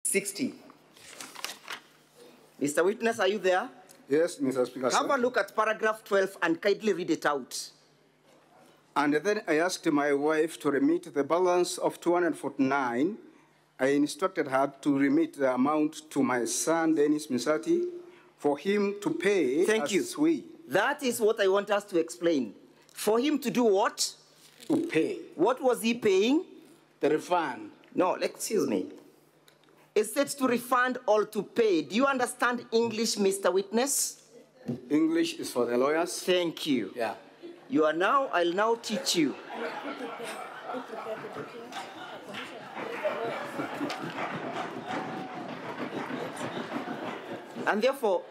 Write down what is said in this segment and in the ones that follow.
60. Mr. Witness, are you there? Yes, Mr. Speaker. Have a look at paragraph 12 and kindly read it out. And then I asked my wife to remit the balance of 249. I instructed her to remit the amount to my son, Dennis Misati, for him to pay. Thank you. That is what I want us to explain. For him to do what? To pay. What was he paying? The refund. No, excuse me. Is it to refund or to pay? Do you understand English, Mr. Witness? English is for the lawyers. Thank you. Yeah. You are now, I'll now teach you. And therefore,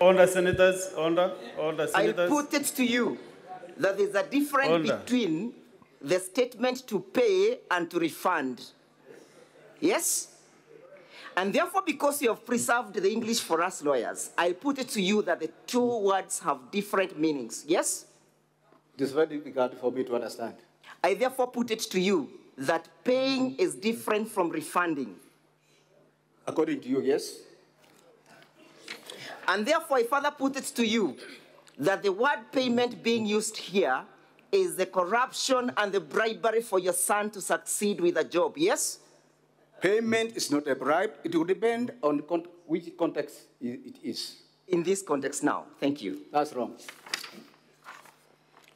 Order, senators, order, senators. I'll put it to you that there's a difference between the statement to pay and to refund. Yes? And therefore, because you have preserved the English for us lawyers, I'll put it to you that the two words have different meanings. Yes? It is very difficult for me to understand. I therefore put it to you that paying is different from refunding. According to you, yes? And therefore, I further put it to you that the word payment being used here is the corruption and the bribery for your son to succeed with a job, yes? Payment is not a bribe. It will depend on which context it is. In this context now, thank you. That's wrong.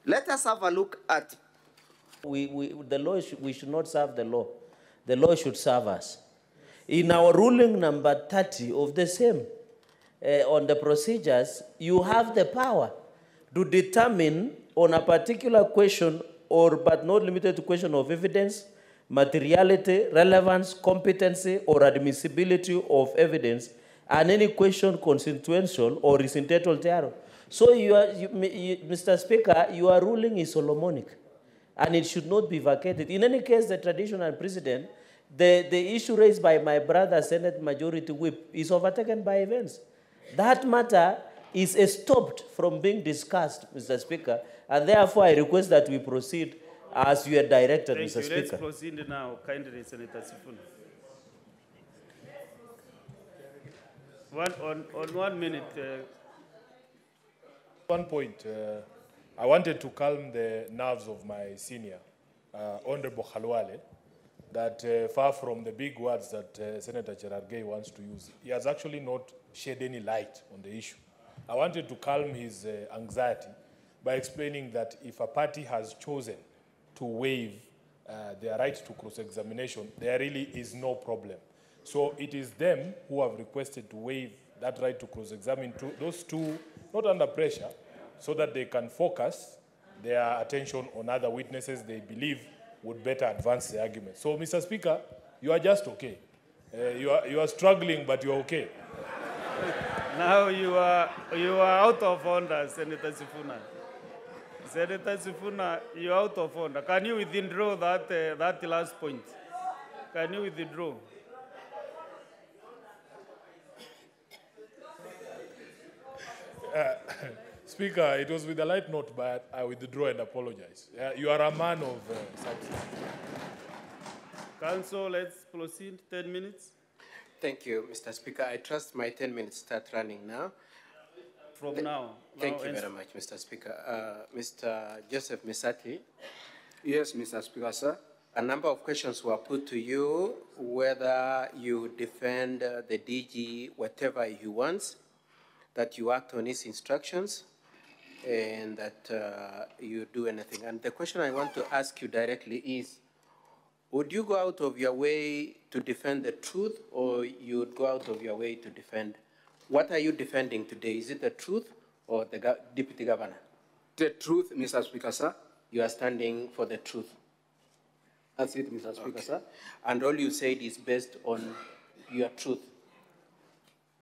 Let us have a look at... The law, we should not serve the law. The law should serve us. In our ruling number 30 of the same, on the procedures, you have the power to determine on a particular question, but not limited to question of evidence, materiality, relevance, competency, or admissibility of evidence, and any question consequential or is entitled thereof. So, Mr. Speaker, your ruling is Solomonic, and it should not be vacated. In any case, the traditional precedent, the issue raised by my brother, Senate Majority Whip, is overtaken by events. That matter is stopped from being discussed, Mr. Speaker, and therefore I request that we proceed as you are directed, Mr. Speaker. Let's proceed now, kindly, Senator Sifuna. On 1 minute. 1 point. I wanted to calm the nerves of my senior, Honorable Khalwale, that far from the big words that Senator Cherargei wants to use, he has actually not shed any light on the issue. I wanted to calm his anxiety by explaining that if a party has chosen to waive their right to cross-examination, there really is no problem. So it is them who have requested to waive that right to cross-examine those two, not under pressure, so that they can focus their attention on other witnesses they believe would better advance the argument. So, Mr. Speaker, you are just okay. You are struggling, but you are okay. Now you are out of order, Senator Sifuna. Senator Sifuna, you are out of order. Can you withdraw that last point? Can you withdraw? Speaker, it was with a light note, but I withdraw and apologize. You are a man of substance. Council, let's proceed. 10 minutes. Thank you, Mr. Speaker. I trust my 10 minutes start running now. From now. Thank you very much, Mr. Speaker. Mr. Joseph Misati. Yes, Mr. Speaker, sir. A number of questions were put to you, whether you defend the DG whatever he wants, that you act on his instructions, and that you do anything. And the question I want to ask you directly is, would you go out of your way to defend the truth, or you would go out of your way to defend? What are you defending today? Is it the truth or the Deputy Governor? The truth, Mr. Speaker, sir. You are standing for the truth. That's it, Mr. Speaker, sir. And all you said is based on your truth.